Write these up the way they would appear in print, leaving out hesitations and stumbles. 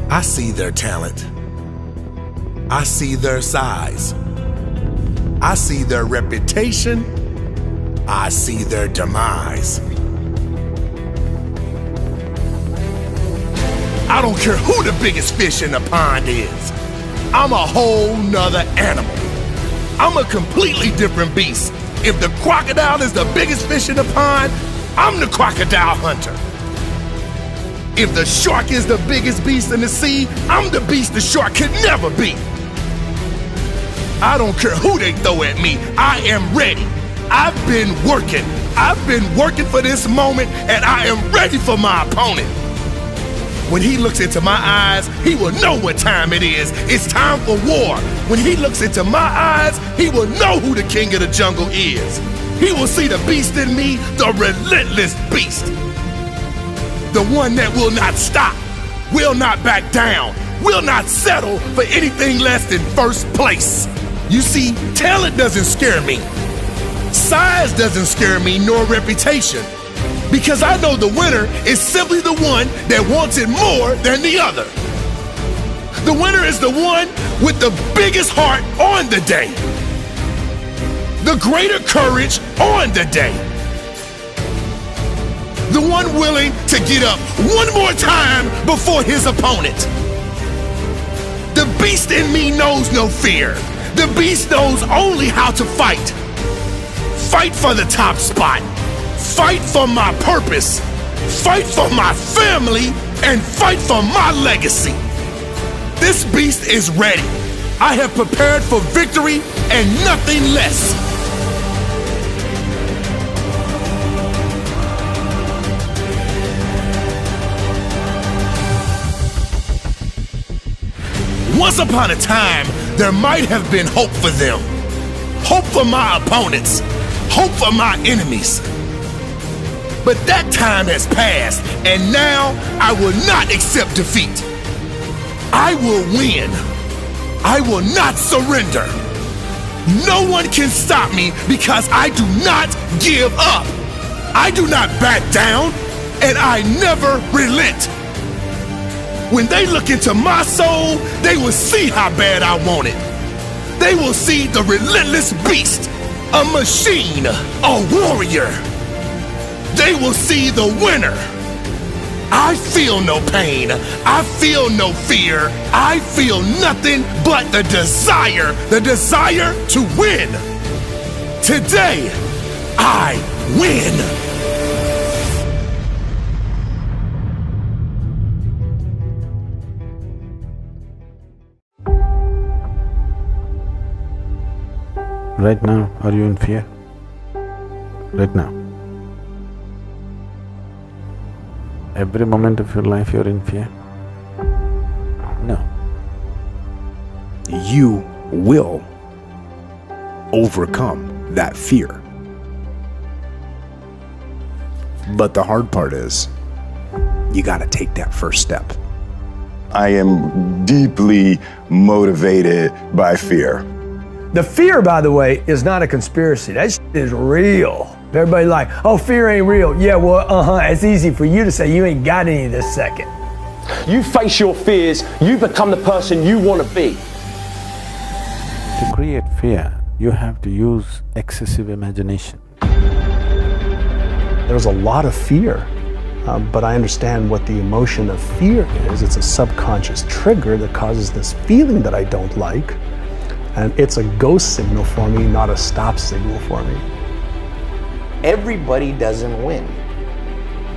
I see their talent. I see their size. I see their reputation. I see their demise. I don't care who the biggest fish in the pond is. I'm a whole nother animal. I'm a completely different beast. If the crocodile is the biggest fish in the pond, I'm the crocodile hunter. If the shark is the biggest beast in the sea, I'm the beast the shark could never be. I don't care who they throw at me, I am ready. I've been working for this moment, and I am ready for my opponent. When he looks into my eyes, he will know what time it is. It's time for war. When he looks into my eyes, he will know who the king of the jungle is. He will see the beast in me, the relentless beast. The one that will not stop, will not back down, will not settle for anything less than first place. You see, talent doesn't scare me. Size doesn't scare me, nor reputation. Because I know the winner is simply the one that wants it more than the other. The winner is the one with the biggest heart on the day. The greater courage on the day. The one willing to get up one more time before his opponent. The beast in me knows no fear. The beast knows only how to fight. Fight for the top spot. Fight for my purpose. Fight for my family. And fight for my legacy. This beast is ready. I have prepared for victory and nothing less. Once upon a time, there might have been hope for them. Hope for my opponents. Hope for my enemies. But that time has passed, and now I will not accept defeat. I will win. I will not surrender. No one can stop me because I do not give up. I do not back down, and I never relent. When they look into my soul, they will see how bad I want it. They will see the relentless beast, a machine, a warrior. They will see the winner. I feel no pain. I feel no fear. I feel nothing but the desire to win. Today, I win. Right now, are you in fear? Right now. Every moment of your life you're in fear? No. You will overcome that fear. But the hard part is, you gotta take that first step. I am deeply motivated by fear. The fear, by the way, is not a conspiracy. That shit is real. Everybody's like, oh, fear ain't real. Yeah, well, it's easy for you to say. You ain't got any this second. You face your fears, you become the person you want to be. To create fear, you have to use excessive imagination. There's a lot of fear, but I understand what the emotion of fear is. It's a subconscious trigger that causes this feeling that I don't like. And it's a go signal for me, not a stop signal for me. Everybody doesn't win.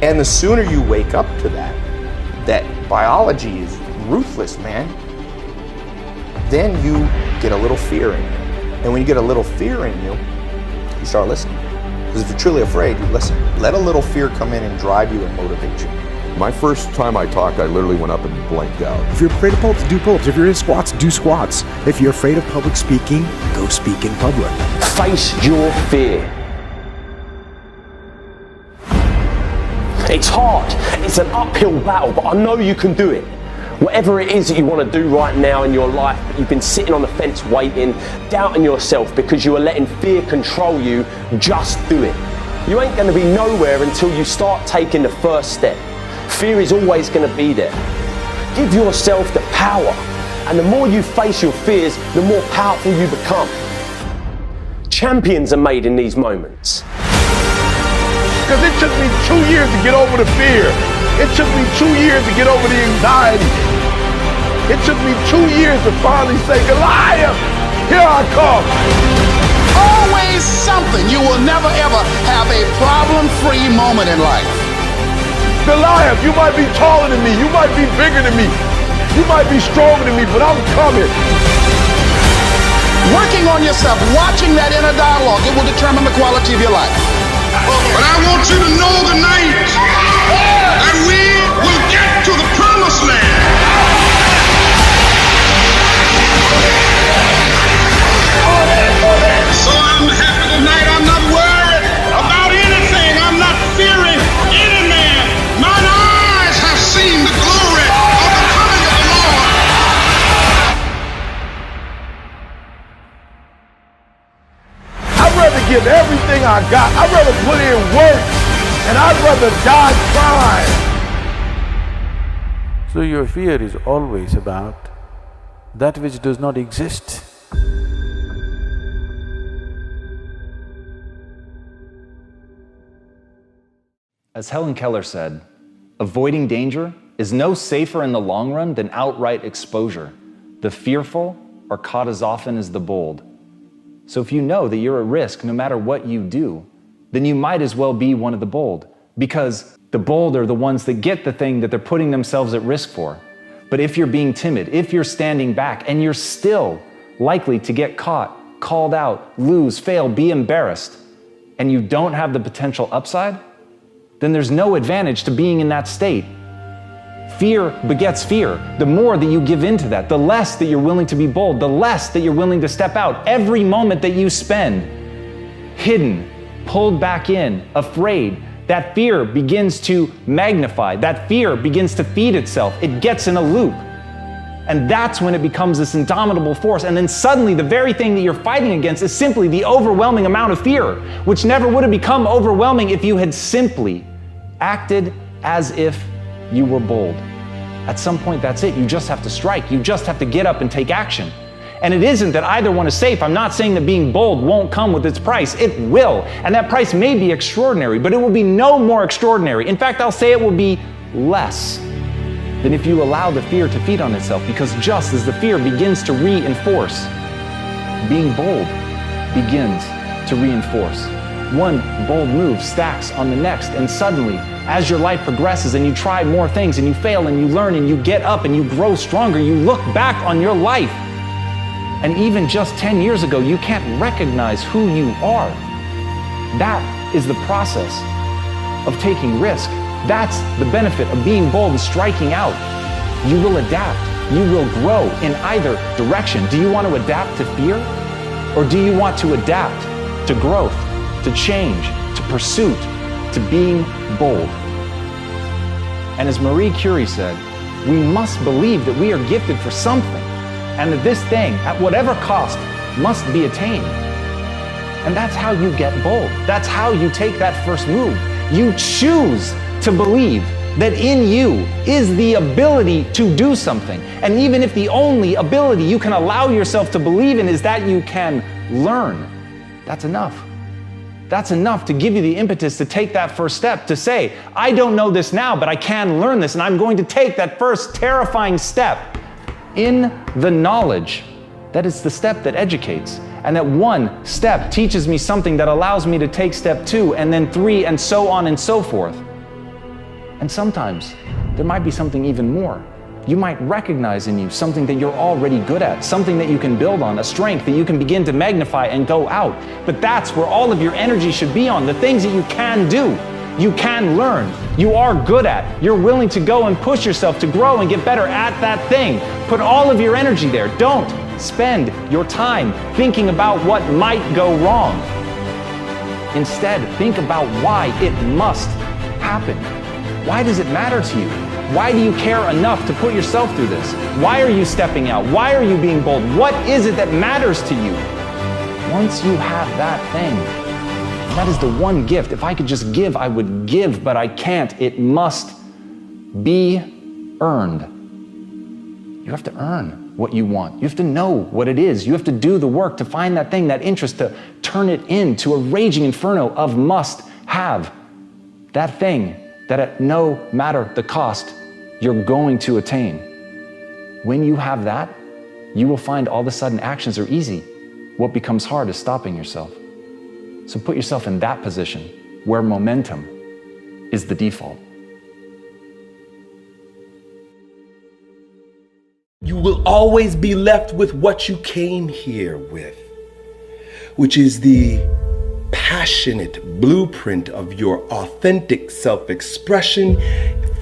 And the sooner you wake up to that biology is ruthless, man, then you get a little fear in you. And when you get a little fear in you, you start listening. Because if you're truly afraid, you listen. Let a little fear come in and drive you and motivate you. My first time I talked, I literally went up and blanked out. If you're afraid of pull-ups, do pull-ups. If you're in squats, do squats. If you're afraid of public speaking, go speak in public. Face your fear. It's hard. It's an uphill battle, but I know you can do it. Whatever it is that you want to do right now in your life, but you've been sitting on the fence waiting, doubting yourself because you are letting fear control you, just do it. You ain't going to be nowhere until you start taking the first step. Fear is always going to be there. Give yourself the power. And the more you face your fears, the more powerful you become. Champions are made in these moments. Because it took me 2 years to get over the fear. It took me 2 years to get over the anxiety. It took me 2 years to finally say, Goliath, here I come. Always something. You will never ever have a problem-free moment in life. Goliath, you might be taller than me. You might be bigger than me. You might be stronger than me, but I'm coming. Working on yourself, watching that inner dialogue, it will determine the quality of your life. But I want you to know tonight that we will get to the promised land. So I'm happy tonight. I'm not worried about anything. I'm not fearing any man. Mine eyes have seen the glory of the coming of the Lord. I'd rather give everything I got. I'd rather put in work, and I'd rather die trying. So your fear is always about that which does not exist. As Helen Keller said, avoiding danger is no safer in the long run than outright exposure. The fearful are caught as often as the bold. So if you know that you're at risk no matter what you do, then you might as well be one of the bold, because the bold are the ones that get the thing that they're putting themselves at risk for. But if you're being timid, if you're standing back, and you're still likely to get caught, called out, lose, fail, be embarrassed, and you don't have the potential upside, then there's no advantage to being in that state. Fear begets fear. The more that you give into that, the less that you're willing to be bold, the less that you're willing to step out. Every moment that you spend hidden, pulled back in, afraid, that fear begins to magnify. That fear begins to feed itself. It gets in a loop. And that's when it becomes this indomitable force. And then suddenly the very thing that you're fighting against is simply the overwhelming amount of fear, which never would have become overwhelming if you had simply acted as if you were bold. At some point, that's it. You just have to strike. You just have to get up and take action. And it isn't that either one is safe. I'm not saying that being bold won't come with its price. It will. And that price may be extraordinary, but it will be no more extraordinary. In fact, I'll say it will be less than if you allow the fear to feed on itself, because just as the fear begins to reinforce, being bold begins to reinforce. One bold move stacks on the next, and suddenly, as your life progresses and you try more things and you fail and you learn and you get up and you grow stronger, you look back on your life. And even just 10 years ago, you can't recognize who you are. That is the process of taking risk. That's the benefit of being bold and striking out. You will adapt. You will grow in either direction. Do you want to adapt to fear? Or do you want to adapt to growth, to change, to pursuit, to being bold? And as Marie Curie said, we must believe that we are gifted for something, and that this thing, at whatever cost, must be attained. And that's how you get bold. That's how you take that first move. You choose to believe that in you is the ability to do something. And even if the only ability you can allow yourself to believe in is that you can learn, that's enough. That's enough to give you the impetus to take that first step, to say, I don't know this now, but I can learn this, and I'm going to take that first terrifying step in the knowledge that it's the step that educates, and that one step teaches me something that allows me to take step 2, and then 3, and so on and so forth. And sometimes there might be something even more. You might recognize in you something that you're already good at, something that you can build on, a strength that you can begin to magnify and go out. But that's where all of your energy should be on, the things that you can do, you can learn, you are good at. You're willing to go and push yourself to grow and get better at that thing. Put all of your energy there. Don't spend your time thinking about what might go wrong. Instead, think about why it must happen. Why does it matter to you? Why do you care enough to put yourself through this? Why are you stepping out? Why are you being bold? What is it that matters to you? Once you have that thing, that is the one gift. If I could just give, I would give, but I can't. It must be earned. You have to earn what you want. You have to know what it is. You have to do the work to find that thing, that interest, to turn it into a raging inferno of must have. That thing that at no matter the cost, you're going to attain. When you have that, you will find all of a sudden actions are easy. What becomes hard is stopping yourself. So put yourself in that position where momentum is the default. You will always be left with what you came here with, which is the passionate blueprint of your authentic self-expression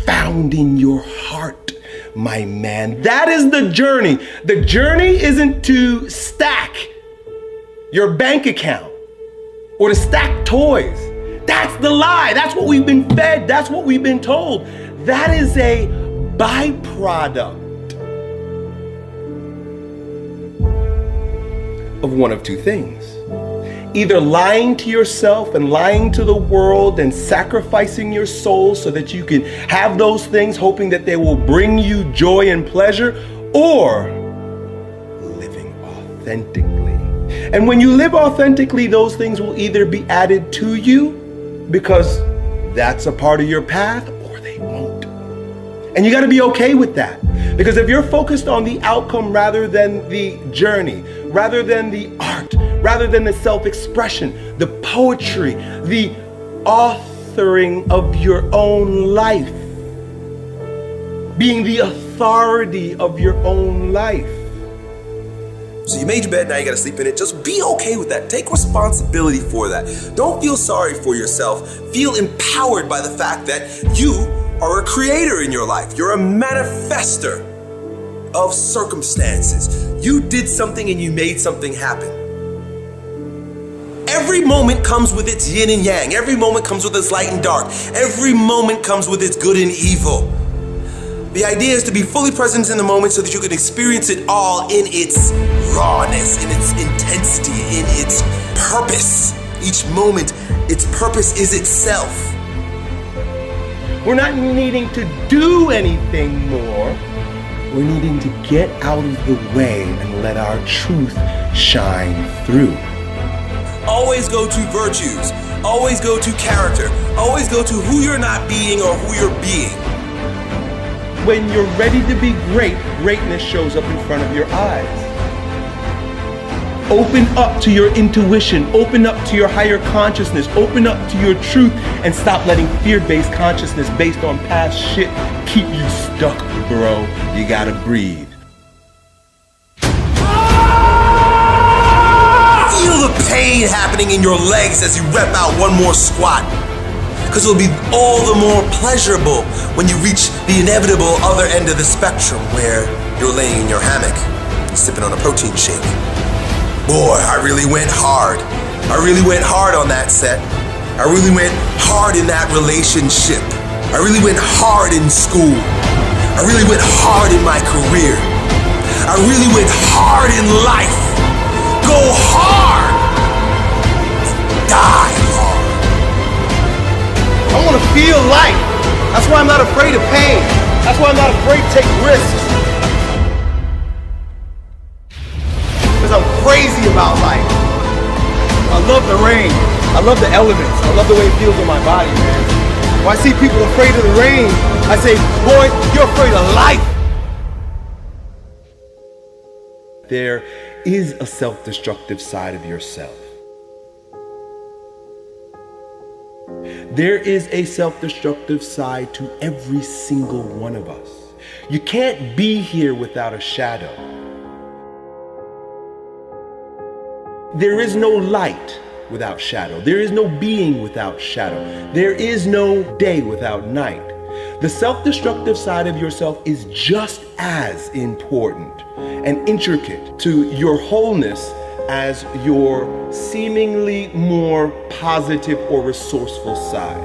found in your heart, my man. That is the journey. The journey isn't to stack your bank account or to stack toys. That's the lie. That's what we've been fed. That's what we've been told. That is a byproduct of one of two things. Either lying to yourself and lying to the world and sacrificing your soul so that you can have those things, hoping that they will bring you joy and pleasure, or living authentically. And when you live authentically, those things will either be added to you because that's a part of your path, or they won't. And you got to be okay with that. Because if you're focused on the outcome rather than the journey, rather than the art, rather than the self-expression, the poetry, the authoring of your own life, being the authority of your own life. So you made your bed, now you gotta sleep in it. Just be okay with that. Take responsibility for that. Don't feel sorry for yourself. Feel empowered by the fact that you are a creator in your life. You're a manifester of circumstances. You did something and you made something happen. Every moment comes with its yin and yang. Every moment comes with its light and dark. Every moment comes with its good and evil. The idea is to be fully present in the moment so that you can experience it all in its rawness, in its intensity, in its purpose. Each moment, its purpose is itself. We're not needing to do anything more. We're needing to get out of the way and let our truth shine through. Always go to virtues. Always go to character. Always go to who you're not being or who you're being. When you're ready to be great, greatness shows up in front of your eyes. Open up to your intuition, open up to your higher consciousness, open up to your truth, and stop letting fear-based consciousness based on past shit keep you stuck, bro. You gotta breathe. Feel the pain happening in your legs as you rep out one more squat. Because it'll be all the more pleasurable when you reach the inevitable other end of the spectrum where you're laying in your hammock, sipping on a protein shake. Boy, I really went hard. I really went hard on that set. I really went hard in that relationship. I really went hard in school. I really went hard in my career. I really went hard in life. Go hard and die hard. I want to feel life. That's why I'm not afraid of pain. That's why I'm not afraid to take risks. Because I'm crazy about life. I love the rain. I love the elements. I love the way it feels on my body, man. When I see people afraid of the rain, I say, boy, you're afraid of life. There is a self-destructive side of yourself. There is a self-destructive side to every single one of us. You can't be here without a shadow. There is no light without shadow. There is no being without shadow. There is no day without night. The self-destructive side of yourself is just as important and intricate to your wholeness as your seemingly more positive or resourceful side.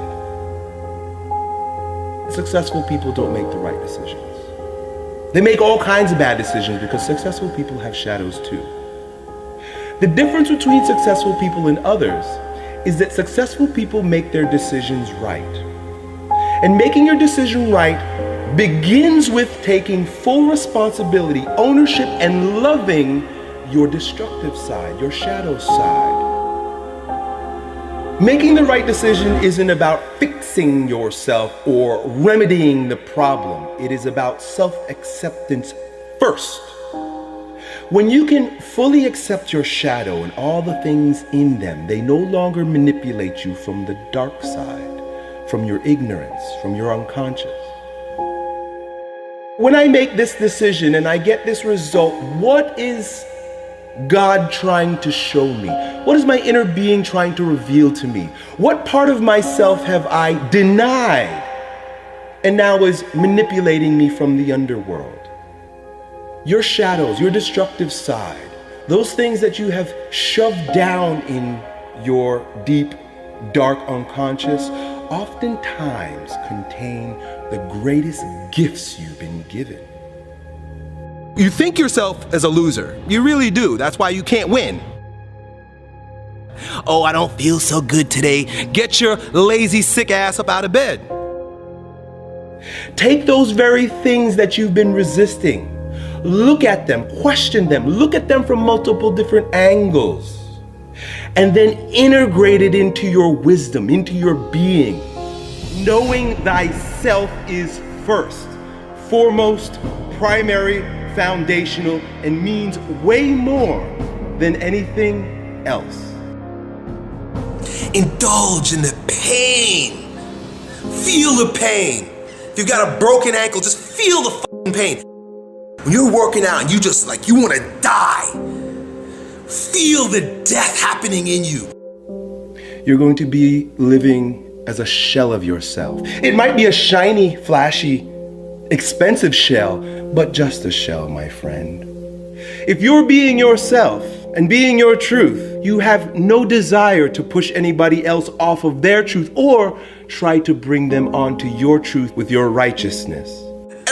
Successful people don't make the right decisions. They make all kinds of bad decisions because successful people have shadows too. The difference between successful people and others is that successful people make their decisions right. And making your decision right begins with taking full responsibility, ownership, and loving your destructive side, your shadow side. Making the right decision isn't about fixing yourself or remedying the problem. It is about self-acceptance first. When you can fully accept your shadow and all the things in them, they no longer manipulate you from the dark side, from your ignorance, from your unconscious. When I make this decision and I get this result, what is God trying to show me? What is my inner being trying to reveal to me? What part of myself have I denied and now is manipulating me from the underworld? Your shadows, your destructive side, those things that you have shoved down in your deep, dark unconscious, oftentimes contain the greatest gifts you've been given. You think yourself as a loser. You really do. That's why you can't win. Oh, I don't feel so good today. Get your lazy, sick ass up out of bed. Take those very things that you've been resisting. Look at them, question them, look at them from multiple different angles, and then integrate it into your wisdom, into your being. Knowing thyself is first, foremost, primary, foundational, and means way more than anything else. Indulge in the pain. Feel the pain. If you've got a broken ankle, just feel the fucking pain. When you're working out and you just like, you want to die, feel the death happening in you. You're going to be living as a shell of yourself. It might be a shiny, flashy, expensive shell, but just a shell, my friend. If you're being yourself and being your truth, you have no desire to push anybody else off of their truth or try to bring them onto your truth with your righteousness.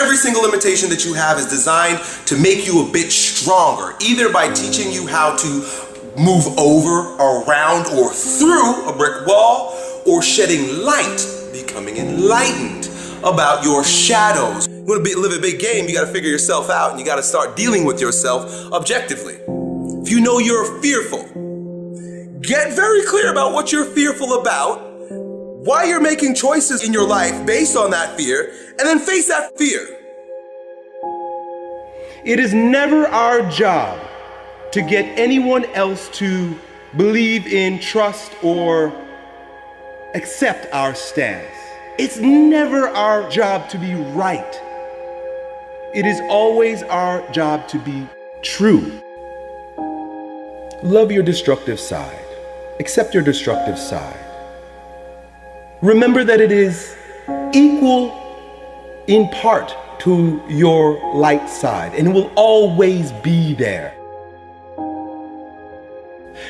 Every single limitation that you have is designed to make you a bit stronger, either by teaching you how to move over, around, or through a brick wall, or shedding light, becoming enlightened about your shadows. You want to live a big game, you got to figure yourself out, and you got to start dealing with yourself objectively. If you know you're fearful, get very clear about what you're fearful about, why you're making choices in your life based on that fear, and then face that fear. It is never our job to get anyone else to believe in, trust, or accept our stance. It's never our job to be right. It is always our job to be true. Love your destructive side. Accept your destructive side. Remember that it is equal in part to your light side, and it will always be there.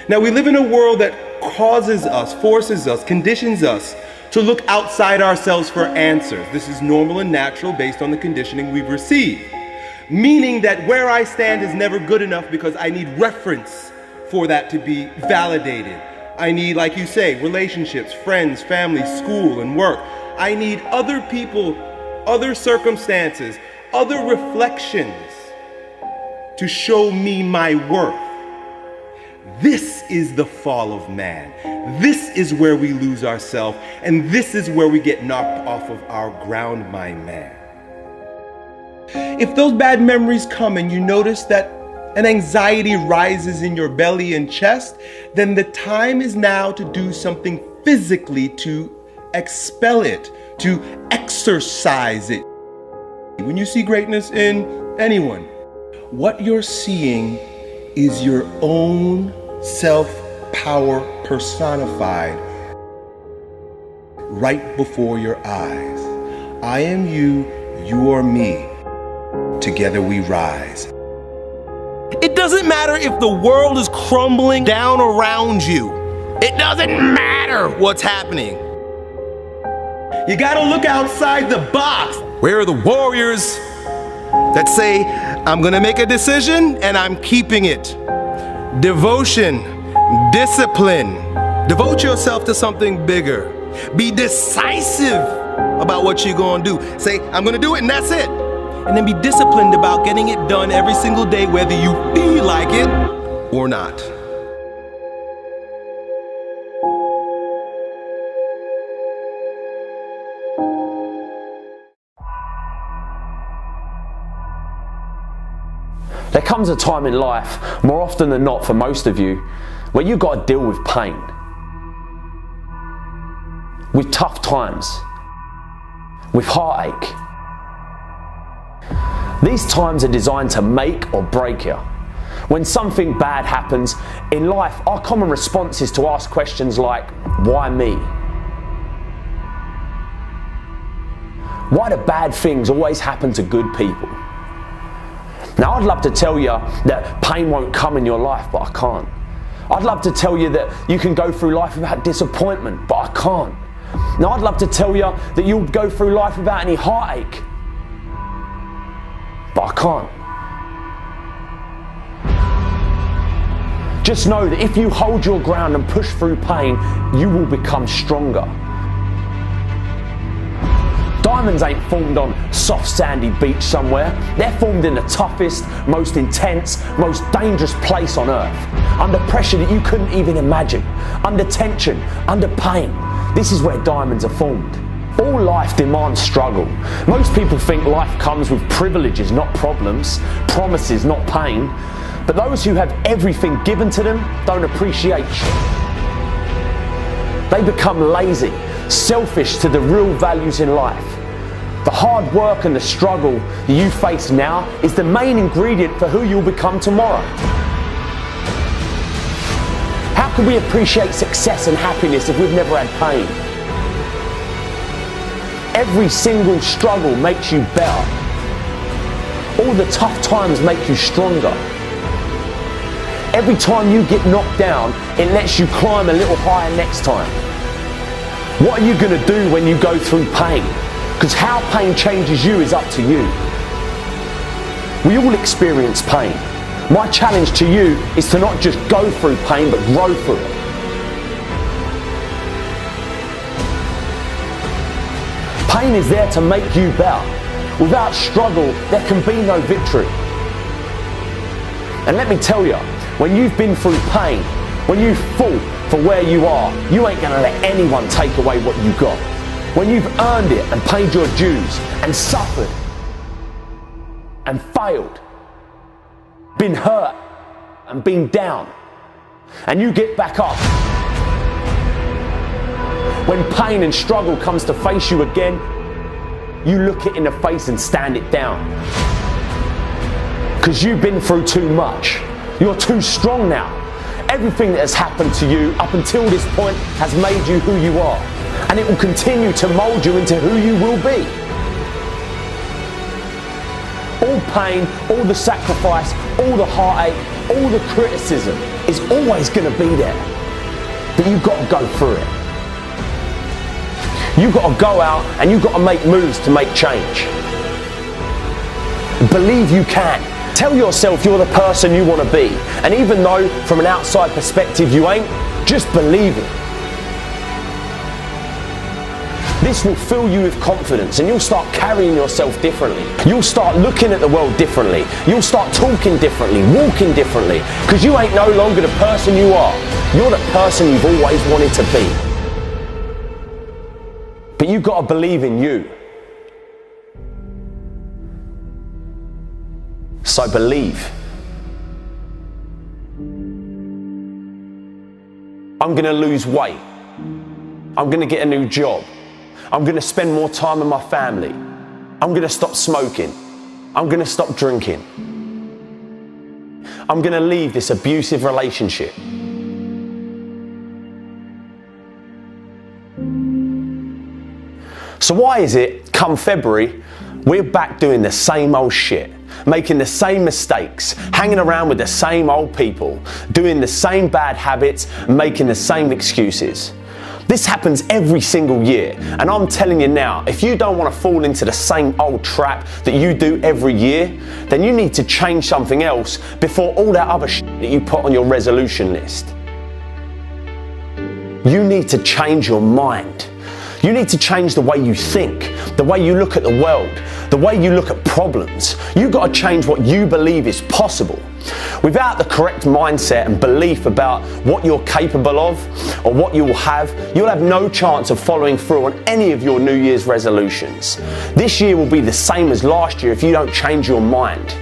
Now, we live in a world that causes us, forces us, conditions us to look outside ourselves for answers. This is normal and natural based on the conditioning we've received. Meaning that where I stand is never good enough because I need reference for that to be validated. I need, like you say, relationships, friends, family, school, and work. I need other people, other circumstances, other reflections to show me my worth. This is the fall of man. This is where we lose ourselves, and this is where we get knocked off of our ground, my man. If those bad memories come and you notice that an anxiety rises in your belly and chest, then the time is now to do something physically to expel it, to exercise it. When you see greatness in anyone, what you're seeing is your own self-power personified right before your eyes. I am you, you are me. Together we rise. It doesn't matter if the world is crumbling down around you. It doesn't matter what's happening. You gotta look outside the box. Where are the warriors that say, I'm gonna make a decision and I'm keeping it? Devotion, discipline. Devote yourself to something bigger. Be decisive about what you're gonna do. Say, I'm gonna do it, and that's it. And then be disciplined about getting it done every single day, whether you feel like it or not. There comes a time in life, more often than not for most of you, where you've got to deal with pain, with tough times, with heartache. These times are designed to make or break you. When something bad happens in life, our common response is to ask questions like, why me? Why do bad things always happen to good people? Now, I'd love to tell you that pain won't come in your life, but I can't. I'd love to tell you that you can go through life without disappointment, but I can't. Now, I'd love to tell you that you'll go through life without any heartache, but I can't. Just know that if you hold your ground and push through pain, you will become stronger. Diamonds ain't formed on soft sandy beach somewhere. They're formed in the toughest, most intense, most dangerous place on earth. Under pressure that you couldn't even imagine. Under tension, under pain. This is where diamonds are formed. All life demands struggle. Most people think life comes with privileges, not problems, promises, not pain. But those who have everything given to them don't appreciate shit. They become lazy, selfish to the real values in life. The hard work and the struggle that you face now is the main ingredient for who you'll become tomorrow. How can we appreciate success and happiness if we've never had pain? Every single struggle makes you better. All the tough times make you stronger. Every time you get knocked down, it lets you climb a little higher next time. What are you going to do when you go through pain? Because how pain changes you is up to you. We all experience pain. My challenge to you is to not just go through pain, but grow through it. Pain is there to make you better. Without struggle, there can be no victory. And let me tell you, when you've been through pain, when you fought for where you are, you ain't gonna let anyone take away what you got. When you've earned it and paid your dues and suffered and failed, been hurt and been down, and you get back up. When pain and struggle comes to face you again, you look it in the face and stand it down. Because you've been through too much. You're too strong now. Everything that has happened to you up until this point has made you who you are. And it will continue to mold you into who you will be. All pain, all the sacrifice, all the heartache, all the criticism is always going to be there. But you've got to go through it. You've got to go out and you've got to make moves to make change. Believe you can. Tell yourself you're the person you want to be. And even though from an outside perspective you ain't, just believe it. This will fill you with confidence and you'll start carrying yourself differently. You'll start looking at the world differently. You'll start talking differently, walking differently, because you ain't no longer the person you are. You're the person you've always wanted to be. But you've got to believe in you. So believe. I'm going to lose weight. I'm going to get a new job. I'm going to spend more time with my family. I'm going to stop smoking. I'm going to stop drinking. I'm going to leave this abusive relationship. So why is it, come February, we're back doing the same old shit, making the same mistakes, hanging around with the same old people, doing the same bad habits, making the same excuses? This happens every single year, and I'm telling you now, if you don't want to fall into the same old trap that you do every year, then you need to change something else before all that other shit that you put on your resolution list. You need to change your mind. You need to change the way you think, the way you look at the world, the way you look at problems. You've got to change what you believe is possible. Without the correct mindset and belief about what you're capable of or what you will have, you'll have no chance of following through on any of your New Year's resolutions. This year will be the same as last year if you don't change your mind.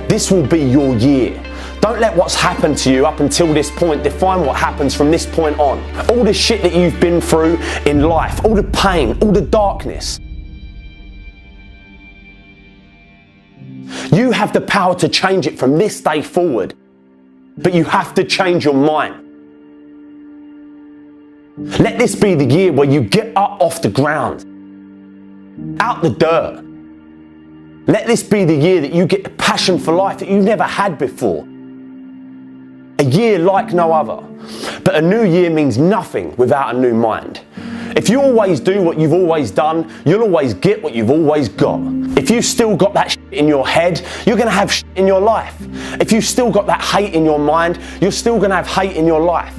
This will be your year. Don't let what's happened to you up until this point define what happens from this point on. All the shit that you've been through in life, all the pain, all the darkness. You have the power to change it from this day forward, but you have to change your mind. Let this be the year where you get up off the ground, out the dirt. Let this be the year that you get the passion for life that you've never had before. A year like no other. But a new year means nothing without a new mind. If you always do what you've always done, you'll always get what you've always got. If you've still got that shit in your head, you're going to have shit in your life. If you've still got that hate in your mind, you're still going to have hate in your life.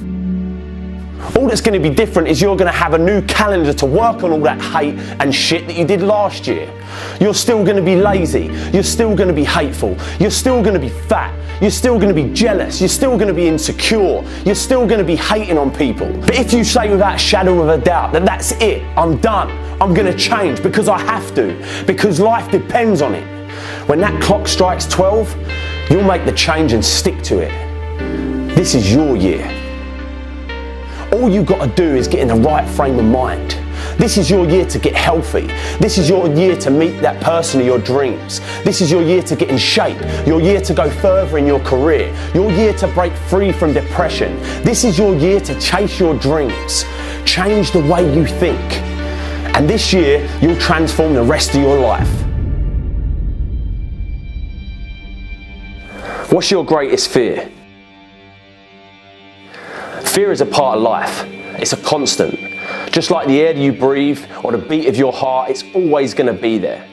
All that's going to be different is you're going to have a new calendar to work on all that hate and shit that you did last year. You're still going to be lazy. You're still going to be hateful. You're still going to be fat. You're still going to be jealous. You're still going to be insecure. You're still going to be hating on people. But if you say without a shadow of a doubt that that's it, I'm done, I'm going to change because I have to, because life depends on it. When that clock strikes 12, you'll make the change and stick to it. This is your year. All you've got to do is get in the right frame of mind. This is your year to get healthy. This is your year to meet that person of your dreams. This is your year to get in shape. Your year to go further in your career. Your year to break free from depression. This is your year to chase your dreams. Change the way you think. And this year, you'll transform the rest of your life. What's your greatest fear? Fear is a part of life. It's a constant. Just like the air that you breathe or the beat of your heart, it's always going to be there.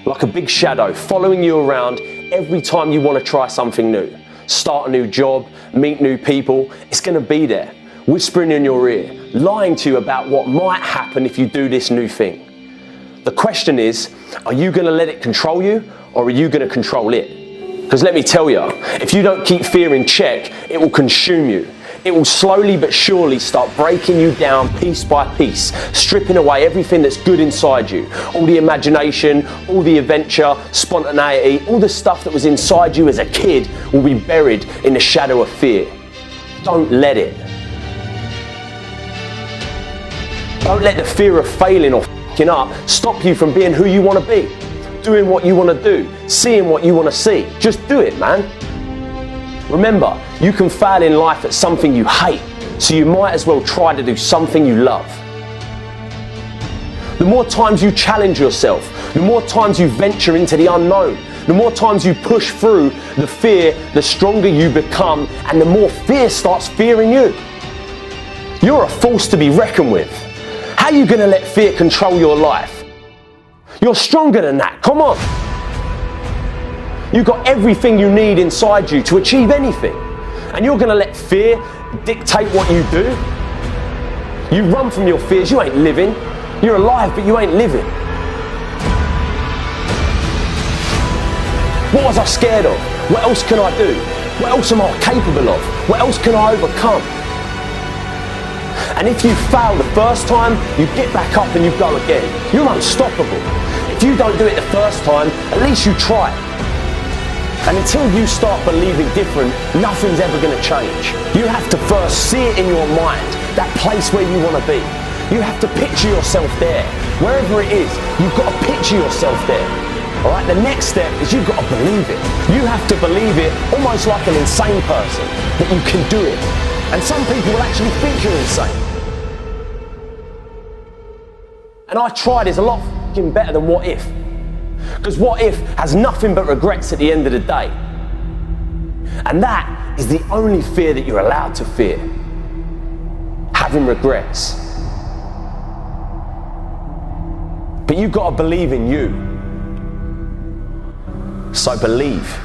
Like a big shadow following you around every time you want to try something new. Start a new job, meet new people, it's going to be there. Whispering in your ear, lying to you about what might happen if you do this new thing. The question is, are you going to let it control you or are you going to control it? Because let me tell you, if you don't keep fear in check, it will consume you. It will slowly but surely start breaking you down piece by piece, stripping away everything that's good inside you. All the imagination, all the adventure, spontaneity, all the stuff that was inside you as a kid will be buried in the shadow of fear. Don't let it. Don't let the fear of failing or f***ing up stop you from being who you want to be, doing what you want to do, seeing what you want to see. Just do it, man. Remember, you can fail in life at something you hate, so you might as well try to do something you love. The more times you challenge yourself, the more times you venture into the unknown, the more times you push through the fear, the stronger you become, and the more fear starts fearing you. You're a force to be reckoned with. How are you going to let fear control your life? You're stronger than that, come on. You've got everything you need inside you to achieve anything. And you're going to let fear dictate what you do? You run from your fears, you ain't living. You're alive, but you ain't living. What was I scared of? What else can I do? What else am I capable of? What else can I overcome? And if you fail the first time, you get back up and you go again. You're unstoppable. If you don't do it the first time, at least you try it. And until you start believing different, nothing's ever going to change. You have to first see it in your mind, that place where you want to be. You have to picture yourself there. Wherever it is, you've got to picture yourself there. All right, the next step is you've got to believe it. You have to believe it almost like an insane person, that you can do it. And some people will actually think you're insane. And I tried is a lot f***ing better than what if. Because what if has nothing but regrets at the end of the day. And that is the only fear that you're allowed to fear. Having regrets. But you've got to believe in you. So believe.